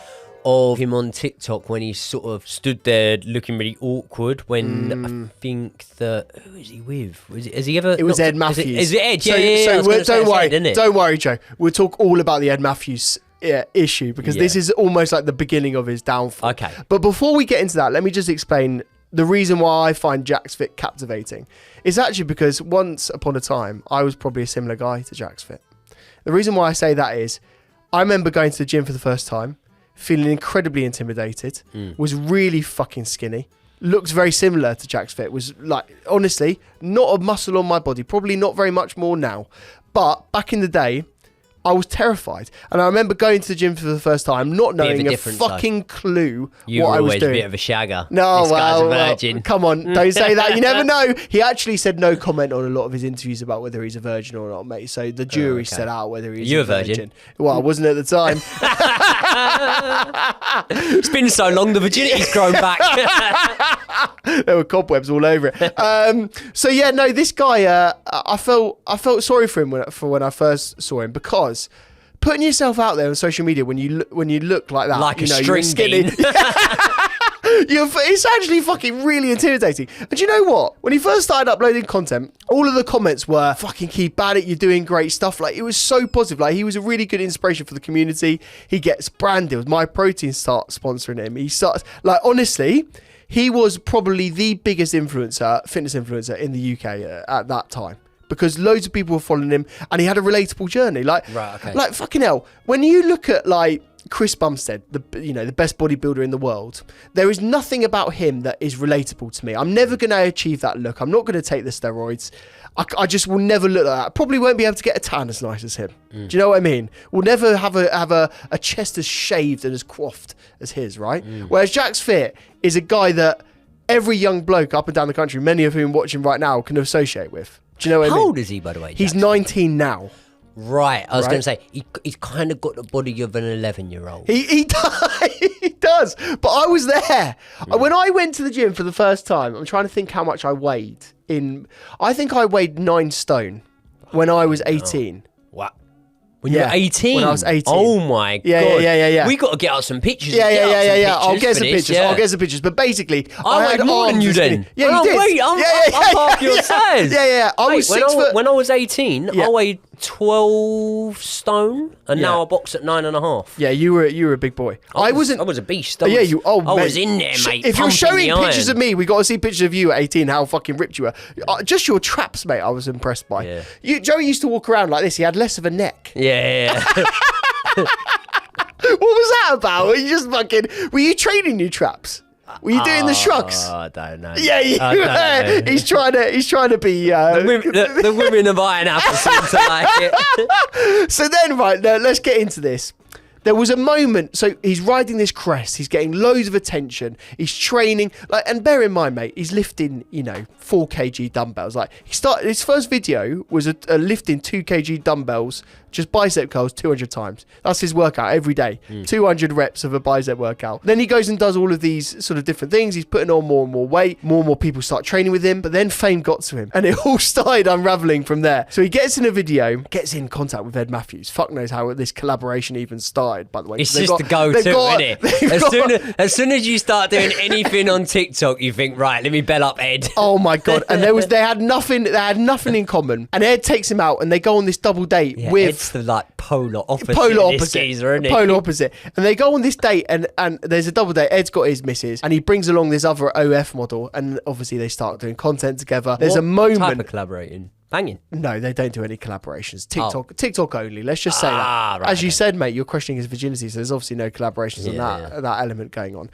of him on TikTok when he sort of stood there looking really awkward when I think that... Who is he with? Has he ever... It was Ed Matthews. Is it Ed? So don't worry, Joe. We'll talk all about the Ed Matthews issue because this is almost like the beginning of his downfall. Okay. But before we get into that, let me just explain the reason why I find JacksFit captivating. It's actually because once upon a time, I was probably a similar guy to JacksFit. The reason why I say that is I remember going to the gym for the first time, feeling incredibly intimidated, was really fucking skinny, looked very similar to JacksFit, was like, honestly, not a muscle on my body, probably not very much more now. But back in the day, I was terrified. And I remember going to the gym for the first time, not knowing a fucking clue what I was doing. You were always a bit of a shagger. No, this guy's a virgin. Come on, don't say that. You never know. He actually said no comment on a lot of his interviews about whether he's a virgin or not, mate. So the jury set out whether he's a virgin. Well, I wasn't at the time. It's been so long, the virginity's grown back. There were cobwebs all over it. So yeah, no, this guy, I felt sorry for him when I first saw him, because putting yourself out there on social media when you look like that, like you know, string you're skinny. It's actually fucking really intimidating. And you know what? When he first started uploading content, all of the comments were fucking keep at it, you're doing great stuff. Like, it was so positive. Like, he was a really good inspiration for the community. He gets brand deals. My Protein starts sponsoring him. He starts, like, honestly, he was probably the biggest fitness influencer in the UK at that time, because loads of people were following him and he had a relatable journey. Like fucking hell, when you look at like Chris Bumstead, the best bodybuilder in the world, there is nothing about him that is relatable to me. I'm never going to achieve that look. I'm not going to take the steroids. I just will never look like that. Probably won't be able to get a tan as nice as him. Do you know what I mean? We'll never have a chest as shaved and as coiffed as his, right? Whereas JacksFit is a guy that every young bloke up and down the country, many of whom watching right now, can associate with. Do you know what I mean? How old is he, by the way? He's 19 now. Right. I was going to say, he's kind of got the body of an 11-year-old. He does. But I was there. When I went to the gym for the first time, I'm trying to think how much I weighed. I think I weighed 9 stone when I was 18. Wow. When you were 18? When I was 18. Oh my God. Yeah. We got to get out some pictures. Yeah. I'll get some pictures. But basically, I weighed more than you then. Yeah, you did. Wait, I'm half your size. Yeah. I was 6 foot. When I was 18, I weighed 12 stone, and now I box at 9.5. Yeah, you were a big boy. I was a beast. I was in there, mate. If you're showing pictures of me, we got to see pictures of you at 18, how fucking ripped you were. Just your traps, mate, I was impressed by. Yeah. Joey used to walk around like this. He had less of a neck. Yeah. What was that about? Were you training new traps? Were you doing the shrugs? I don't know. Yeah, he's trying to be. The women of Iron Apple seem to like it. So then, let's get into this. There was a moment, so he's riding this crest, he's getting loads of attention, he's training, and bear in mind, mate, he's lifting, 4 kg dumbbells. His first video was a lifting 2 kg dumbbells just bicep curls 200 times. That's his workout every day. 200 reps of a bicep workout. Then he goes and does all of these sort of different things. He's putting on more and more weight. More and more people start training with him. But then fame got to him, and it all started unraveling from there. So he gets in a video, gets in contact with Ed Matthews. Fuck knows how this collaboration even started, by the way. It's just the go-to, isn't it? As soon as you start doing anything on TikTok, you think, right, let me bell up Ed. Oh my God. And they had nothing in common. And Ed takes him out and they go on this double date with Ed's the like polar opposite. Geezer, isn't he? Polar opposite. And they go on this date and there's a double date. Ed's got his missus and he brings along this other OF model, and obviously they start doing content together. There's a moment. What type of collaborating? Banging? No, they don't do any collaborations. TikTok only. Let's just say that. Right, as you said, mate, you're questioning his virginity, so there's obviously no collaborations on that element going on.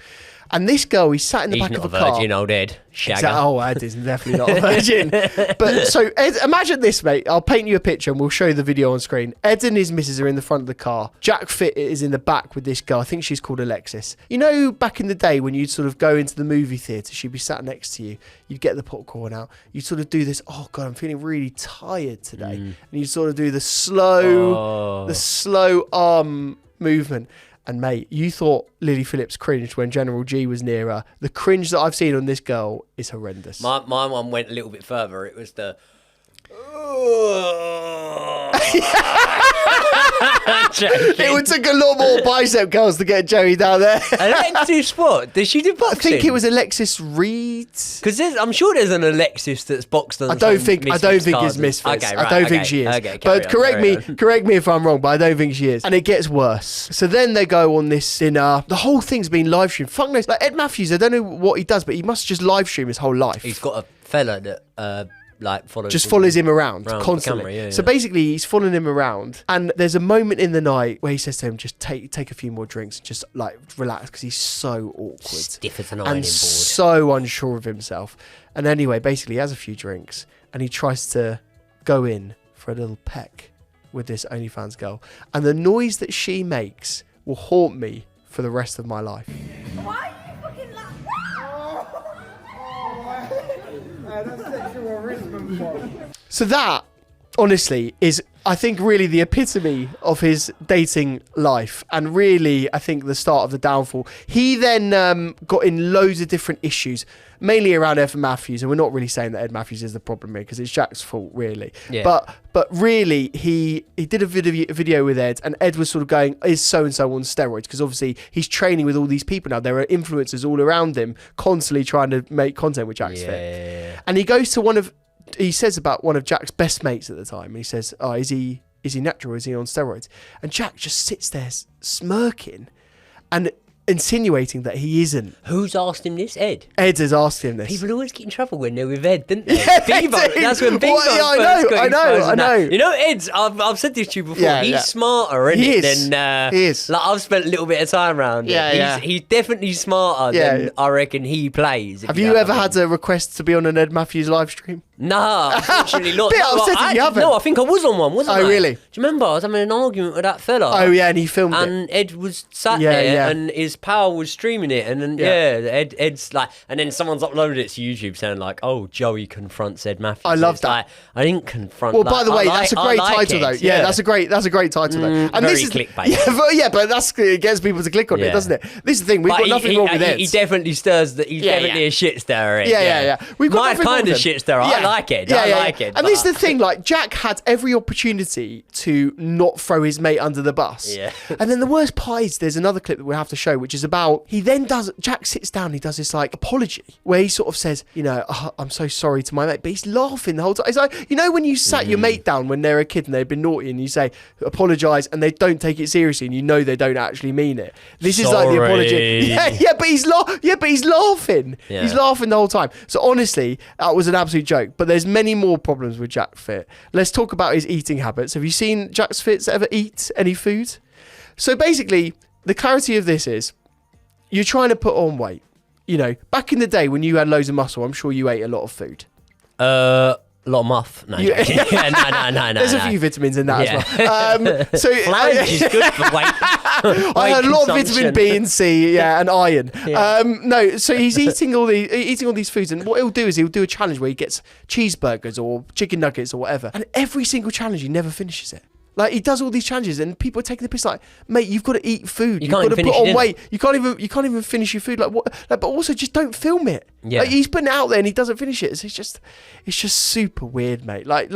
And this girl, he's sat in the back of a car. He's not a virgin, old Ed. Shagger. Ed is definitely not a virgin. But so, Ed, imagine this, mate. I'll paint you a picture and we'll show you the video on screen. Ed and his missus are in the front of the car. JacksFit is in the back with this girl. I think she's called Alexis. You know, back in the day when you'd sort of go into the movie theatre, she'd be sat next to you. You'd get the popcorn out. You'd sort of do this, oh God, I'm feeling really tired today. And you'd sort of do the slow arm movement. And mate, you thought Lily Phillips cringed when General G was near her. The cringe that I've seen on this girl is horrendous. My one went a little bit further. It was the... It would take a lot more bicep curls to get Joey down there. Alexis what? Did she do boxing? I think it was Alexis Reed. Because I'm sure there's an Alexis that's boxed on. I don't think it's Misfits. Okay, right, I don't think she is. Okay, but correct me if I'm wrong, but I don't think she is. And it gets worse. So then they go on this dinner. The whole thing's been live streamed. Fuck knows. Like Ed Matthews, I don't know what he does, but he must just live stream his whole life. He's got a fella that follows him around constantly. Camera, so basically he's following him around, and there's a moment in the night where he says to him, just take a few more drinks, just like relax, because he's so awkward, stiff as an and ironing board, so unsure of himself. And anyway, basically he has a few drinks and he tries to go in for a little peck with this OnlyFans girl, and the noise that she makes will haunt me for the rest of my life. Why are you fucking like... So that, honestly, is, I think, really the epitome of his dating life, and really, I think, the start of the downfall. He then got in loads of different issues, mainly around Ed Matthews, and we're not really saying that Ed Matthews is the problem here, because it's Jack's fault, really. Yeah. But really, he did a video with Ed, and Ed was sort of going, is so-and-so on steroids? Because obviously he's training with all these people now. There are influencers all around him, constantly trying to make content with JacksFit. Yeah. And he goes to he says about one of Jack's best mates at the time, and he says, oh, is he natural? Is he on steroids? And Jack just sits there smirking and insinuating that he isn't. Who's asked him this? Ed? Ed has asked him this. People always get in trouble when they're with Ed, didn't they? Yeah, That's when Bevo I know. You know, Ed's, I've said this to you before, he's smarter, isn't he? He is. Like, I've spent a little bit of time around him. He's definitely smarter than I reckon he plays. Have you ever had a request to be on an Ed Matthews live stream? No, unfortunately not. Bit upset if you haven't. No, I think I was on one, wasn't I? Oh, really? Do you remember? I was having an argument with that fella. Oh, yeah, and he filmed it. And Ed was sat there, and his pal was streaming it, and then, Ed's like, and then someone's uploaded it to YouTube saying like, oh, Joey confronts Ed Matthews. I love that. Like, I didn't confront. Well, by the way, that's a great title, though. Yeah, that's a great title, though. And very this is clickbait. Yeah, but it gets people to click on it, doesn't it? This is the thing. We've got nothing wrong with Ed. He definitely stirs that. He's definitely a shit stirrer. Yeah. We've got my kind of shit stirrer. I like Ed. I like Ed. And this is the thing, like, Jack had every opportunity to not throw his mate under the bus. Yeah. And then the worst part is there's another clip that we'll have to show, which is about, Jack sits down, he does this, like, apology, where he sort of says, you know, oh, I'm so sorry to my mate, but he's laughing the whole time. It's like, you know, when you sat your mate down when they're a kid and they've been naughty and you say, apologise, and they don't take it seriously and you know they don't actually mean it. This is like the apology. Yeah, but he's laughing. Yeah. He's laughing the whole time. So honestly, that was an absolute joke. But there's many more problems with JacksFit. Let's talk about his eating habits. Have you seen JacksFit ever eat any food? So basically, the clarity of this is, you're trying to put on weight. You know, back in the day when you had loads of muscle, I'm sure you ate a lot of food. A lot of muff. No, no. There's a few vitamins in that as well. So flange is good for weight. I had a lot of vitamin B and C, and iron. No, so he's eating all these foods, and what he'll do is he'll do a challenge where he gets cheeseburgers or chicken nuggets or whatever, and every single challenge he never finishes it. Like, he does all these challenges, and people are taking the piss. Like, mate, you've got to eat food. You've can't got to even put finish on it, weight. You can't even finish your food. Like, what? Like, but also just don't film it. Yeah. Like, he's putting it out there and he doesn't finish it. It's just super weird, mate. Like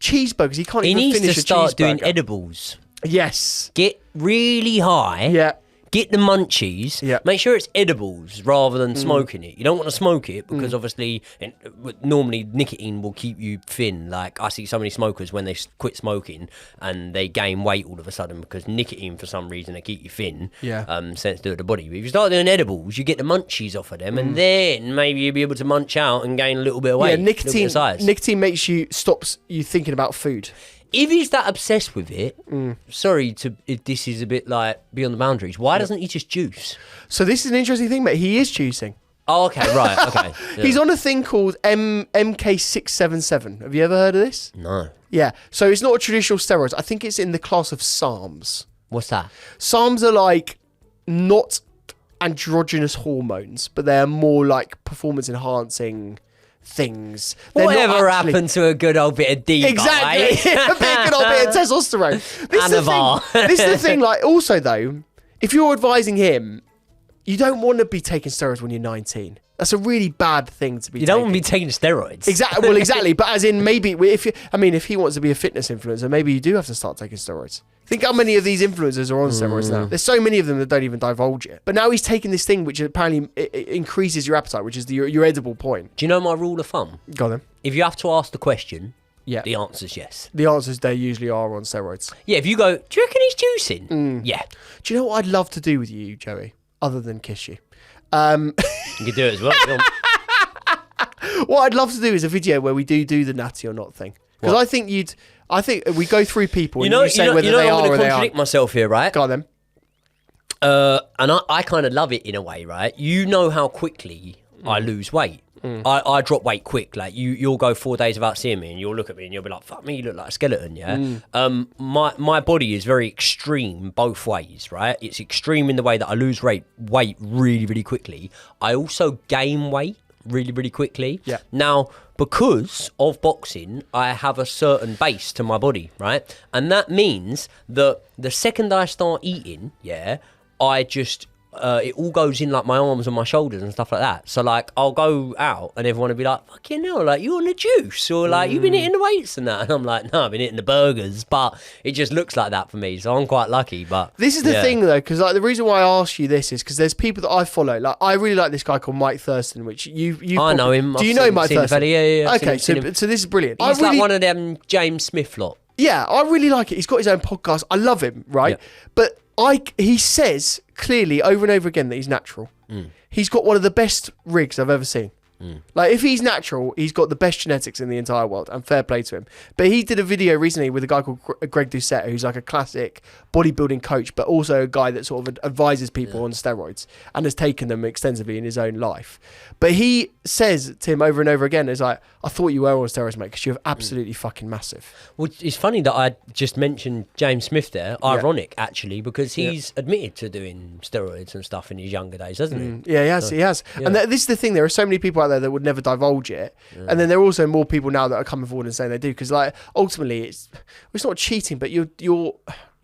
cheeseburgers. He can't He even needs finish to a start doing cheeseburger. edibles. Yes. Get really high. Yeah. Get the munchies. Yeah. Make sure it's edibles rather than smoking it. You don't want to smoke it because obviously, normally nicotine will keep you thin. Like, I see so many smokers when they quit smoking and they gain weight all of a sudden because nicotine, for some reason, they keep you thin. Yeah. Sense to the body. But if you start doing edibles, you get the munchies off of them, and then maybe you'll be able to munch out and gain a little bit of weight. Yeah, a little bit of size. nicotine stops you thinking about food. If he's that obsessed with it, sorry if this is a bit like beyond the boundaries, why doesn't he just juice? So this is an interesting thing, mate. He is juicing. Oh, okay, right, okay. Yeah. He's on a thing called MK677. Have you ever heard of this? No. Yeah. So it's not a traditional steroids. I think it's in the class of SARMs. What's that? SARMs are like not androgynous hormones, but they're more like performance enhancing things. They're not Whatever actually- happened to a good old bit of D? Exactly. A big good old bit of testosterone. This is the Anavar. thing. This is the thing. Like, also though, if you're advising him, you don't want to be taking steroids when you're 19. That's a really bad thing to be. You don't want to be taking steroids. Exactly. Well, exactly. But as in, maybe if he wants to be a fitness influencer, maybe you do have to start taking steroids. Think how many of these influencers are on steroids now. There's so many of them that don't even divulge it. But now he's taking this thing which apparently it increases your appetite, which is your edible point. Do you know my rule of thumb? Go on then. If you have to ask the question, Yeah. the answer's yes. The answers they usually are on steroids. Yeah, if you go, do you reckon he's juicing? Yeah. Do you know what I'd love to do with you, Joey, other than kiss you? You can do it as well. Go on. What I'd love to do is a video where we do the natty or not thing. Because I think we go through people and you say whether they I'm are going or to they contradict aren't. myself here, right? Go on then. And I kind of love it in a way, right? You know how quickly I lose weight. I drop weight quick. Like you'll go 4 days without seeing me, and you'll look at me and you'll be like, "Fuck me, you look like a skeleton." Yeah. My body is very extreme both ways, right? It's extreme in the way that I lose weight really, really quickly. I also gain weight really, really quickly. Yeah. Now, because of boxing, I have a certain base to my body, right? And that means that the second I start eating, I just it all goes in like my arms and my shoulders and stuff like that. So like I'll go out and everyone will be like, fucking hell, like you on the juice, or like you've been hitting the weights and that, and I'm like, no, I've been hitting the burgers, but it just looks like that for me, so I'm quite lucky. But This is the thing though, because like the reason why I ask you this is because there's people that I follow. Like I really like this guy called Mike Thurston, which you I know him. Do you I've know seen- Mike seen the Thurston? fella, yeah, I've Okay, seen him. so this is brilliant. He's like one of them James Smith lot. Yeah, I really like it. He's got his own podcast. I love him, right? Yeah. But he says clearly over and over again that he's natural. He's got one of the best rigs I've ever seen. Like, if he's natural, he's got the best genetics in the entire world, and fair play to him. But he did a video recently with a guy called Greg Doucette, who's like a classic bodybuilding coach, but also a guy that sort of advises people on steroids and has taken them extensively in his own life. But he says to him over and over again, is like, I thought you were on steroids, mate, because you're absolutely fucking massive. Well, it's funny that I just mentioned James Smith there. Ironic, actually, because he's admitted to doing steroids and stuff in his younger days, hasn't he? Yeah, he has. So, He has. yeah. And this is the thing. There are so many people out there that would never divulge it. And then there are also more people now that are coming forward and saying they do. Because, like, ultimately, it's not cheating, but you're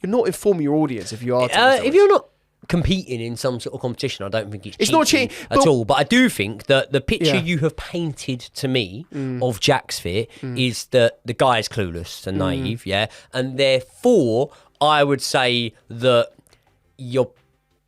not informing your audience if you are. If you're not competing in some sort of competition, I don't think it's not cheating at all. But I do think that the picture Yeah. you have painted to me of JacksFit is that the guy is clueless and naive, and therefore I would say that you're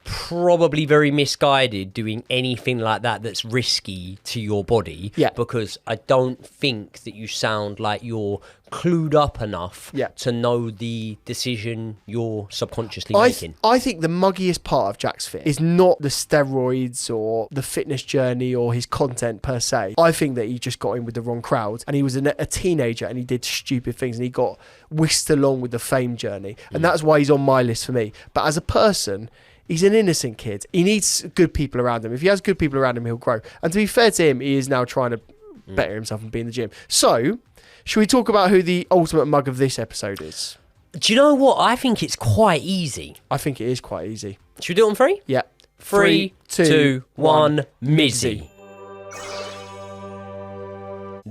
probably very misguided doing anything like that that's risky to your body, because I don't think that you sound like you're clued up enough to know the decision you're subconsciously making. I think the muggiest part of JacksFit is not the steroids or the fitness journey or his content per se. I think that he just got in with the wrong crowd, and he was a teenager and he did stupid things and he got whisked along with the fame journey, and that's why he's on my list for me. But as a person, he's an innocent kid. He needs good people around him. If he has good people around him, he'll grow. And to be fair to him, he is now trying to better himself and be in the gym. So, should we talk about who the ultimate mug of this episode is? Do you know what? I think it's quite easy. I think it is quite easy. Should we do it on three? Yeah. 3, 2, 1, Mizzy.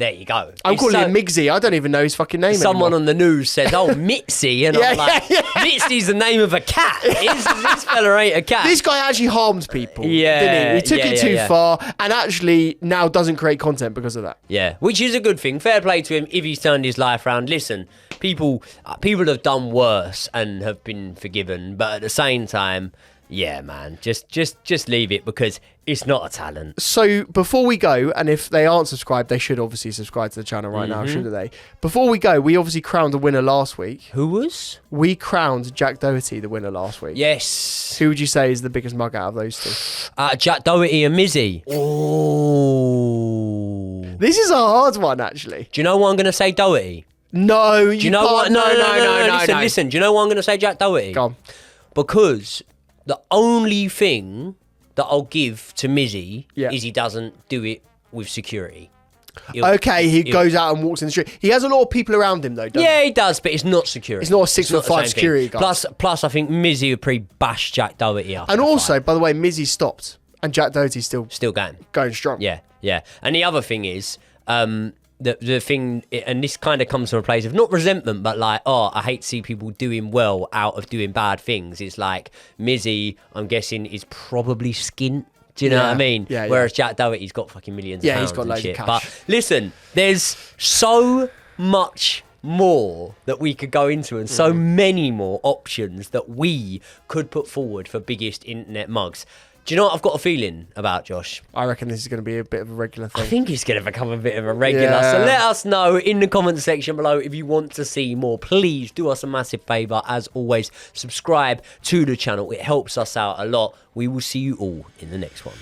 There you go. I'm calling him Mizzy. I don't even know his fucking name Someone anymore. on the news said, "Oh, Mitzi," and I'm like, "Mitzi's the name of a cat. This fella ain't a cat." This guy actually harmed people. Yeah, didn't he? He took it too yeah. far, and actually now doesn't create content because of that. Yeah, which is a good thing. Fair play to him if he's turned his life around. Listen, people have done worse and have been forgiven, but at the same time, yeah, man, just leave it because it's not a talent. So before we go, and if they aren't subscribed, they should obviously subscribe to the channel right now, shouldn't they? Before we go, we obviously crowned a winner last week. Who was? We crowned Jack Doherty the winner last week. Yes. Who would you say is the biggest mug out of those two? Jack Doherty and Mizzy. Oh. This is a hard one, actually. Do you know what I'm going to say, Doherty? No, Do you know what? No. Listen. Do you know why I'm going to say Jack Doherty? Go on. Because the only thing that I'll give to Mizzy Yeah. is he doesn't do it with security. Okay, he goes out and walks in the street. He has a lot of people around him, though, doesn't Yeah, he does, but it's not security. It's not a 6'5" the same security thing. guard. Plus, I think Mizzy would probably bash Jack Doherty up. And also, by the way, Mizzy stopped, and Jack Doherty's still going strong. Yeah. And the other thing is, the thing, and this kind of comes from a place of not resentment, but like, I hate to see people doing well out of doing bad things. It's like Mizzy, I'm guessing, is probably skint. Do you know what I mean? Yeah. Whereas Jack Doherty's got fucking millions of pounds. Yeah, he's got loads shit. of cash. But listen, there's so much more that we could go into and so many more options that we could put forward for biggest internet mugs. Do you know what I've got a feeling about, Josh? I reckon this is going to be a bit of a regular thing. I think it's going to become a bit of a regular. Yeah. So let us know in the comment section below if you want to see more. Please do us a massive favour. As always, subscribe to the channel. It helps us out a lot. We will see you all in the next one.